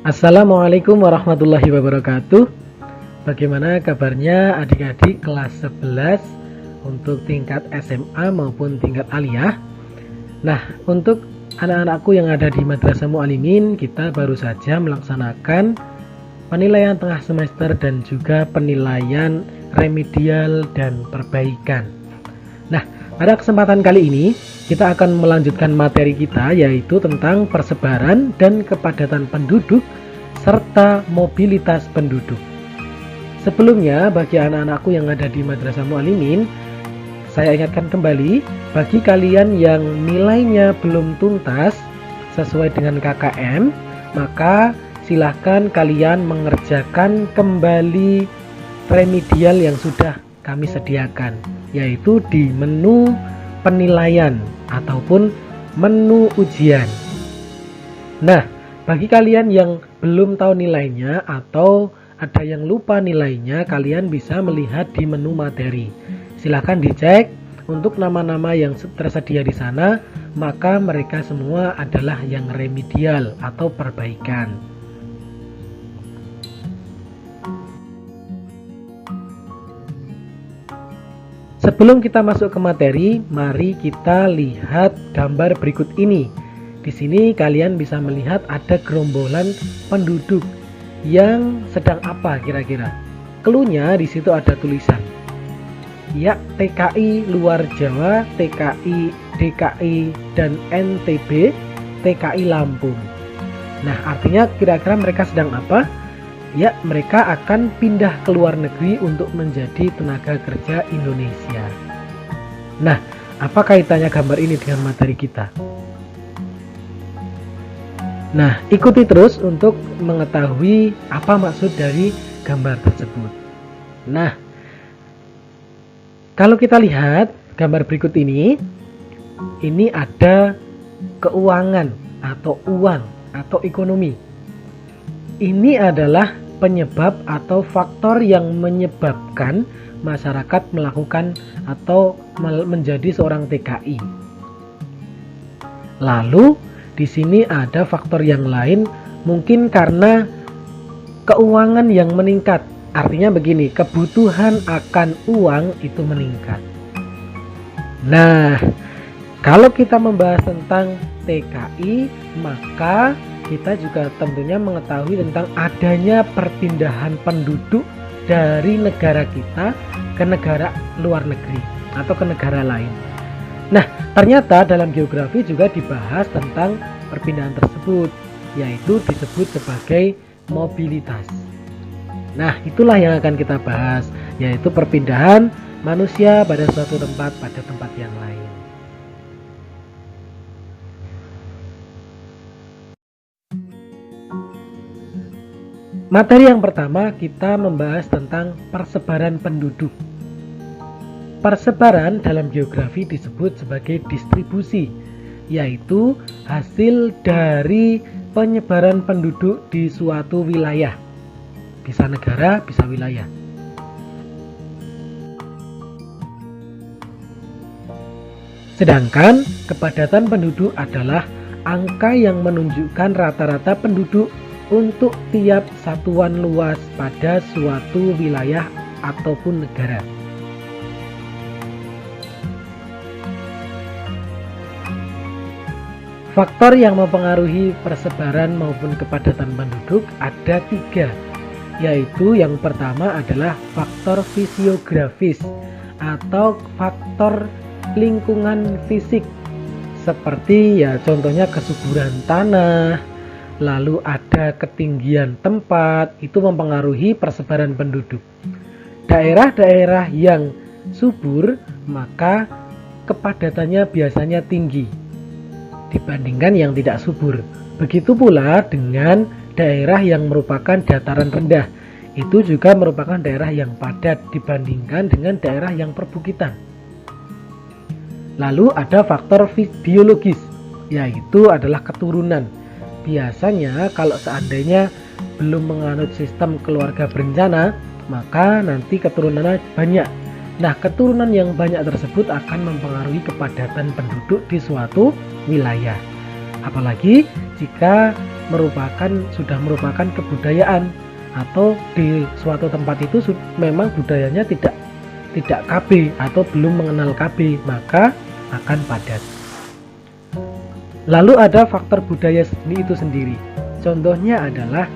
Assalamualaikum warahmatullahi wabarakatuh. Bagaimana kabarnya adik-adik kelas 11 untuk tingkat SMA maupun tingkat aliyah? Nah, untuk anak-anakku yang ada di Madrasah Mu'alimin, kita baru saja melaksanakan penilaian tengah semester dan juga penilaian remedial dan perbaikan. Nah, pada kesempatan kali ini kita akan melanjutkan materi kita, yaitu tentang persebaran dan kepadatan penduduk serta mobilitas penduduk. Sebelumnya, bagi anak-anakku yang ada di Madrasah Mu'alimin, saya ingatkan kembali, bagi kalian yang nilainya belum tuntas sesuai dengan KKM, maka silahkan kalian mengerjakan kembali remedial yang sudah kami sediakan, yaitu di menu penilaian ataupun menu ujian. Nah, bagi kalian yang belum tahu nilainya atau ada yang lupa nilainya, kalian bisa melihat di menu materi. Silahkan dicek untuk nama-nama yang tersedia di sana, maka mereka semua adalah yang remedial atau perbaikan. Sebelum kita masuk ke materi, mari kita lihat gambar berikut ini. Di sini kalian bisa melihat ada gerombolan penduduk yang sedang apa kira-kira? Cluenya di situ ada tulisan. Ya, TKI luar Jawa, TKI DKI dan NTB, TKI Lampung. Nah, artinya kira-kira mereka sedang apa? Ya, mereka akan pindah ke luar negeri untuk menjadi tenaga kerja Indonesia. Nah, apa kaitannya gambar ini dengan materi kita? Nah, ikuti terus untuk mengetahui apa maksud dari gambar tersebut. Nah, kalau kita lihat gambar berikut ini ada keuangan atau uang atau ekonomi. Ini adalah penyebab atau faktor yang menyebabkan masyarakat melakukan atau menjadi seorang TKI. Lalu di sini ada faktor yang lain, mungkin karena keuangan yang meningkat. Artinya begini, kebutuhan akan uang itu meningkat. Nah, kalau kita membahas tentang TKI, maka kita juga tentunya mengetahui tentang adanya perpindahan penduduk dari negara kita ke negara luar negeri atau ke negara lain. Nah, ternyata dalam geografi juga dibahas tentang perpindahan tersebut, yaitu disebut sebagai mobilitas. Nah, itulah yang akan kita bahas, yaitu perpindahan manusia pada suatu tempat pada tempat yang lain. Materi yang pertama kita membahas tentang persebaran penduduk. Persebaran dalam geografi disebut sebagai distribusi, yaitu hasil dari penyebaran penduduk di suatu wilayah. Bisa negara, bisa wilayah. Sedangkan kepadatan penduduk adalah angka yang menunjukkan rata-rata penduduk untuk tiap satuan luas pada suatu wilayah ataupun negara. Faktor yang mempengaruhi persebaran maupun kepadatan penduduk ada 3, yaitu yang pertama adalah faktor fisiografis atau faktor lingkungan fisik, seperti ya contohnya kesuburan tanah, lalu ada ketinggian tempat, itu mempengaruhi persebaran penduduk. Daerah-daerah yang subur maka kepadatannya biasanya tinggi dibandingkan yang tidak subur. Begitu pula dengan daerah yang merupakan dataran rendah, itu juga merupakan daerah yang padat dibandingkan dengan daerah yang perbukitan. Lalu ada faktor biologis, yaitu adalah keturunan. Biasanya kalau seandainya belum menganut sistem keluarga berencana, maka nanti keturunannya banyak. Nah, keturunan yang banyak tersebut akan mempengaruhi kepadatan penduduk di suatu wilayah. Apalagi jika sudah merupakan kebudayaan, atau di suatu tempat itu memang budayanya tidak KB atau belum mengenal KB, maka akan padat. Lalu ada faktor budaya itu sendiri. Contohnya adalah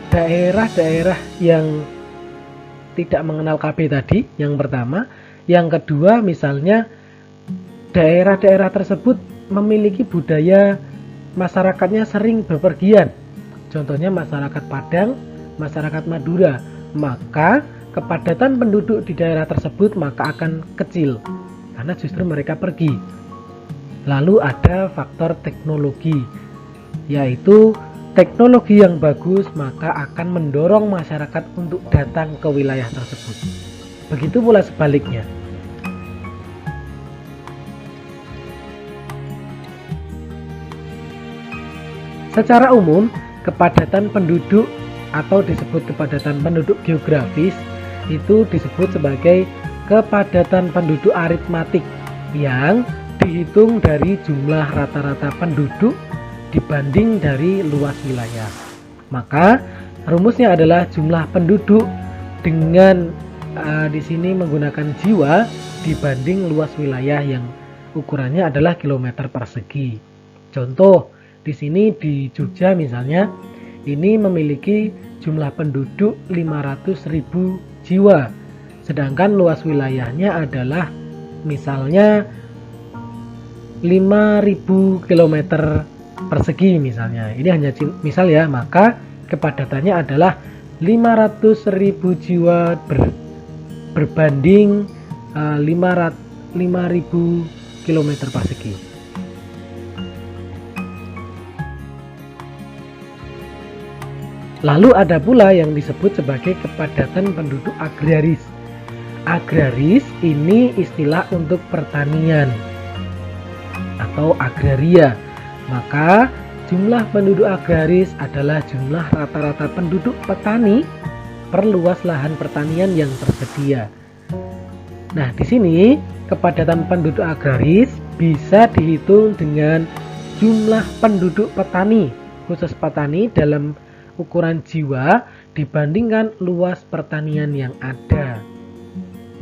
daerah-daerah yang tidak mengenal KB tadi, yang pertama. Yang kedua, misalnya daerah-daerah tersebut memiliki budaya masyarakatnya sering bepergian. Contohnya masyarakat Padang, masyarakat Madura. Maka kepadatan penduduk di daerah tersebut maka akan kecil karena justru mereka pergi. Lalu ada faktor teknologi, yaitu teknologi yang bagus maka akan mendorong masyarakat untuk datang ke wilayah tersebut. Begitu pula sebaliknya. Secara umum, kepadatan penduduk atau disebut kepadatan penduduk geografis itu disebut sebagai kepadatan penduduk aritmatik yang dihitung dari jumlah rata-rata penduduk dibanding dari luas wilayah. Maka rumusnya adalah jumlah penduduk dengan di sini menggunakan jiwa dibanding luas wilayah yang ukurannya adalah kilometer persegi. Contoh di sini di Jogja misalnya, ini memiliki jumlah penduduk 500.000 jiwa, sedangkan luas wilayahnya adalah misalnya 5.000 km persegi misalnya. Ini hanya misal ya, maka kepadatannya adalah 500.000 jiwa berbanding 5.000 km persegi. Lalu ada pula yang disebut sebagai kepadatan penduduk agraris. Agraris ini istilah untuk pertanian atau agraria. Maka jumlah penduduk agraris adalah jumlah rata-rata penduduk petani per luas lahan pertanian yang tersedia. Nah, di sini kepadatan penduduk agraris bisa dihitung dengan jumlah penduduk petani, khusus petani dalam ukuran jiwa dibandingkan luas pertanian yang ada.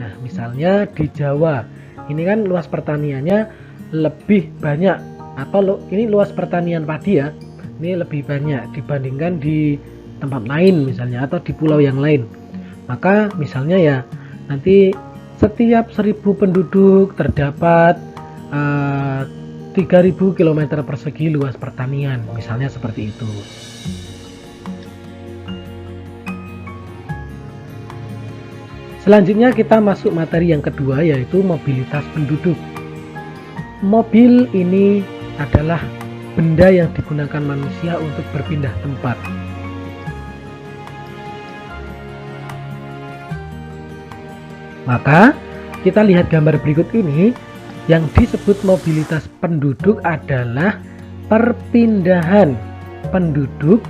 Nah, misalnya di Jawa, ini kan luas pertaniannya lebih banyak, atau ini luas pertanian padi ya, ini lebih banyak dibandingkan di tempat lain misalnya, atau di pulau yang lain. Maka misalnya ya, nanti setiap 1.000 penduduk terdapat 3.000 km persegi luas pertanian, misalnya seperti itu. Selanjutnya kita masuk materi yang kedua, yaitu mobilitas penduduk. Mobil ini adalah benda yang digunakan manusia untuk berpindah tempat. Maka kita lihat gambar berikut ini. Yang disebut mobilitas penduduk adalah perpindahan penduduk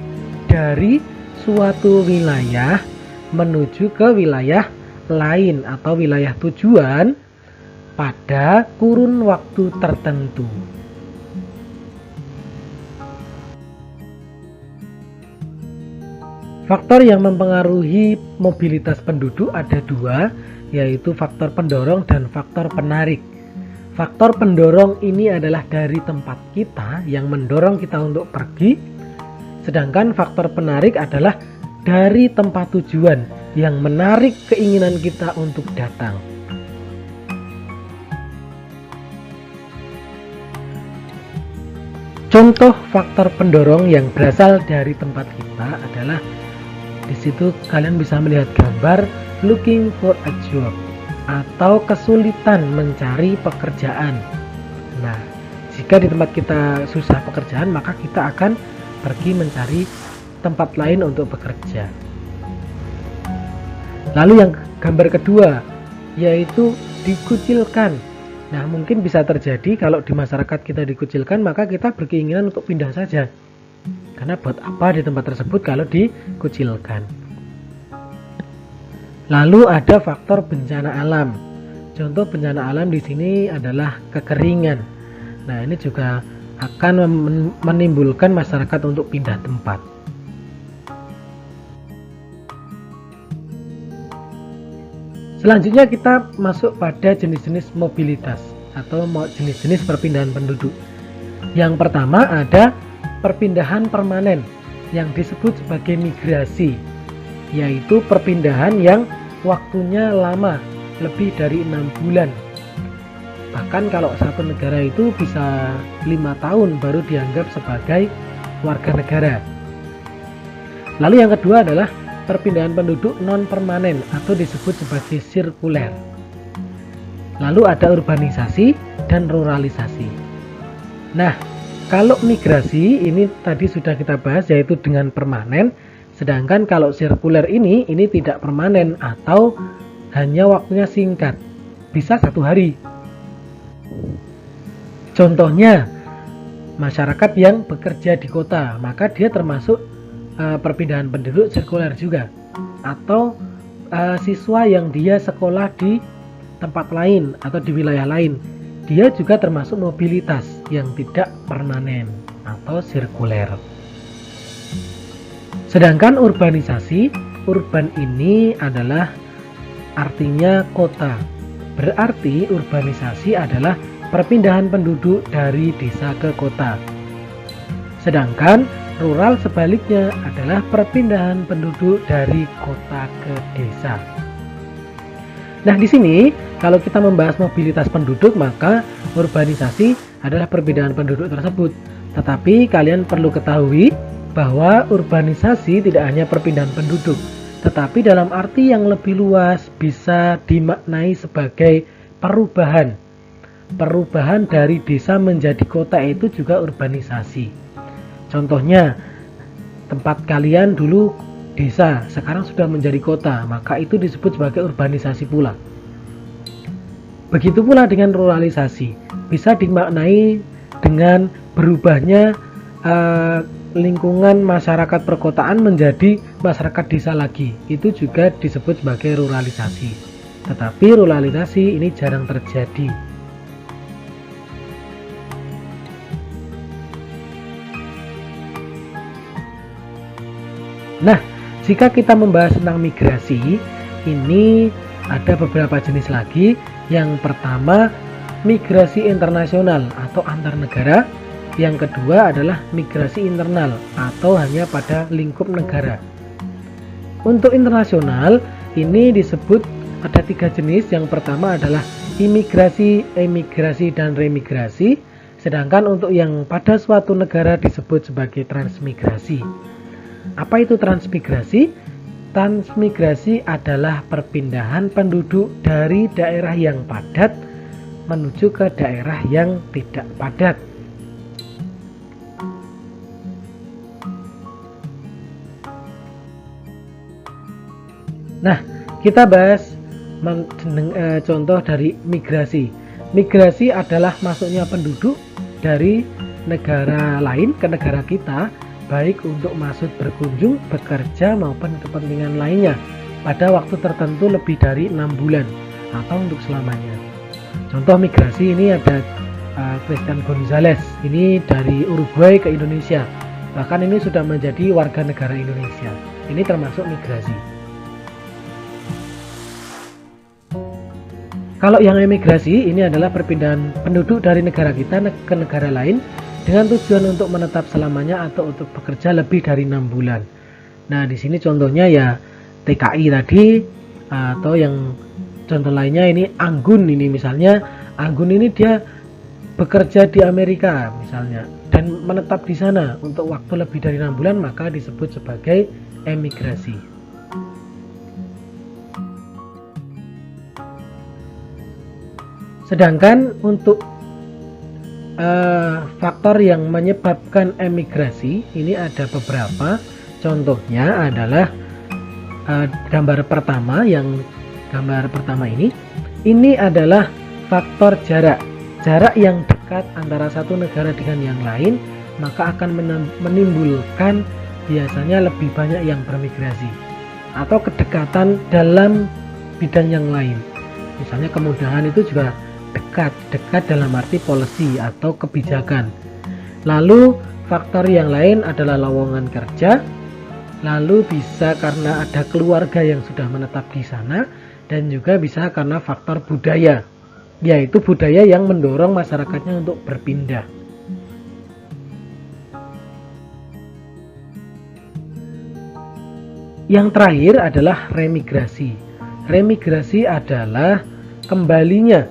dari suatu wilayah menuju ke wilayah lain atau wilayah tujuan pada kurun waktu tertentu. Faktor yang mempengaruhi mobilitas penduduk ada dua, yaitu faktor pendorong dan faktor penarik. Faktor pendorong ini adalah dari tempat kita yang mendorong kita untuk pergi, sedangkan faktor penarik adalah dari tempat tujuan yang menarik keinginan kita untuk datang. Contoh faktor pendorong yang berasal dari tempat kita adalah, di situ kalian bisa melihat gambar looking for a job atau kesulitan mencari pekerjaan. Nah, jika di tempat kita susah pekerjaan, maka kita akan pergi mencari tempat lain untuk bekerja. Lalu yang gambar kedua, yaitu dikucilkan. Nah, mungkin bisa terjadi kalau di masyarakat kita dikucilkan, maka kita berkeinginan untuk pindah saja. Karena buat apa di tempat tersebut kalau dikucilkan. Lalu ada faktor bencana alam. Contoh bencana alam di sini adalah kekeringan. Nah, ini juga akan menimbulkan masyarakat untuk pindah tempat. Selanjutnya kita masuk pada jenis-jenis mobilitas atau jenis-jenis perpindahan penduduk. Yang pertama ada perpindahan permanen yang disebut sebagai migrasi, yaitu perpindahan yang waktunya lama, lebih dari 6 bulan. Bahkan kalau satu negara itu bisa 5 tahun baru dianggap sebagai warga negara. Lalu yang kedua adalah perpindahan penduduk non permanen atau disebut sebagai sirkuler. Lalu ada urbanisasi dan ruralisasi. Nah, kalau migrasi ini tadi sudah kita bahas, yaitu dengan permanen, sedangkan kalau sirkuler ini tidak permanen atau hanya waktunya singkat, bisa 1 hari. Contohnya masyarakat yang bekerja di kota, maka dia termasuk perpindahan penduduk sirkuler juga. Atau siswa yang dia sekolah di tempat lain atau di wilayah lain, dia juga termasuk mobilitas yang tidak permanen atau sirkuler. Sedangkan urbanisasi, urban ini adalah artinya kota. Berarti urbanisasi adalah perpindahan penduduk dari desa ke kota. Sedangkan rural sebaliknya adalah perpindahan penduduk dari kota ke desa. Nah, di sini kalau kita membahas mobilitas penduduk, maka urbanisasi adalah perpindahan penduduk tersebut. Tetapi kalian perlu ketahui bahwa urbanisasi tidak hanya perpindahan penduduk, tetapi dalam arti yang lebih luas bisa dimaknai sebagai perubahan. Perubahan dari desa menjadi kota itu juga urbanisasi. Contohnya, tempat kalian dulu desa, sekarang sudah menjadi kota, maka itu disebut sebagai urbanisasi pula. Begitu pula dengan ruralisasi, bisa dimaknai dengan berubahnya lingkungan masyarakat perkotaan menjadi masyarakat desa lagi. Itu juga disebut sebagai ruralisasi. Tetapi ruralisasi ini jarang terjadi. Nah, jika kita membahas tentang migrasi, ini ada beberapa jenis lagi. Yang pertama, migrasi internasional atau antar negara. Yang kedua adalah migrasi internal atau hanya pada lingkup negara. Untuk internasional, ini disebut ada 3 jenis. Yang pertama adalah imigrasi, emigrasi, dan remigrasi. Sedangkan untuk yang pada suatu negara disebut sebagai transmigrasi. Apa itu transmigrasi? Transmigrasi adalah perpindahan penduduk dari daerah yang padat menuju ke daerah yang tidak padat. Nah, kita bahas contoh dari migrasi. Migrasi adalah masuknya penduduk dari negara lain ke negara kita, baik untuk maksud berkunjung, bekerja, maupun kepentingan lainnya pada waktu tertentu lebih dari 6 bulan atau untuk selamanya. Contoh migrasi ini ada Christian Gonzalez, ini dari Uruguay ke Indonesia, bahkan ini sudah menjadi warga negara Indonesia. Ini termasuk migrasi. Kalau yang emigrasi ini adalah perpindahan penduduk dari negara kita ke negara lain dengan tujuan untuk menetap selamanya atau untuk bekerja lebih dari 6 bulan. Nah, di sini contohnya ya TKI tadi, atau yang contoh lainnya ini Anggun. Ini misalnya Anggun ini dia bekerja di Amerika misalnya dan menetap di sana untuk waktu lebih dari 6 bulan, maka disebut sebagai emigrasi. Sedangkan untuk faktor yang menyebabkan emigrasi ini ada beberapa. Contohnya adalah gambar pertama ini adalah faktor jarak yang dekat antara satu negara dengan yang lain, maka akan menimbulkan biasanya lebih banyak yang bermigrasi, atau kedekatan dalam bidang yang lain. Misalnya kemudahan itu juga dekat dalam arti policy atau kebijakan. Lalu faktor yang lain adalah lowongan kerja. Lalu bisa karena ada keluarga yang sudah menetap di sana, dan juga bisa karena faktor budaya, yaitu budaya yang mendorong masyarakatnya untuk berpindah. Yang terakhir adalah remigrasi. Remigrasi adalah kembalinya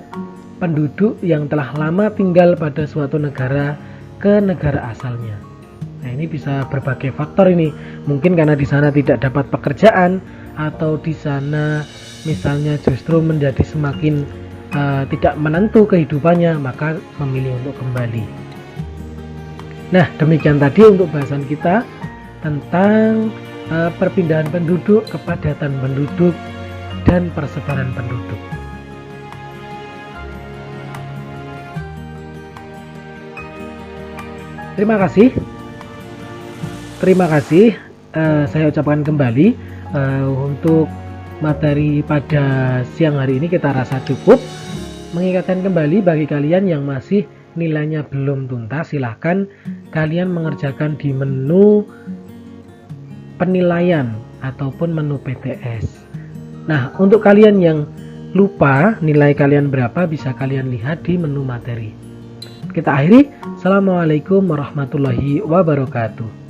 penduduk yang telah lama tinggal pada suatu negara ke negara asalnya. Nah, ini bisa berbagai faktor ini. Mungkin karena di sana tidak dapat pekerjaan, atau di sana misalnya justru menjadi semakin tidak menentu kehidupannya, maka memilih untuk kembali. Nah, demikian tadi untuk bahasan kita tentang perpindahan penduduk, kepadatan penduduk, dan persebaran penduduk. Terima kasih. Saya ucapkan kembali untuk materi pada siang hari ini kita rasa cukup. Mengingatkan kembali bagi kalian yang masih nilainya belum tuntas, silahkan kalian mengerjakan di menu penilaian ataupun menu PTS. Nah, untuk kalian yang lupa nilai kalian berapa, bisa kalian lihat di menu materi. Kita akhiri. Assalamualaikum warahmatullahi wabarakatuh.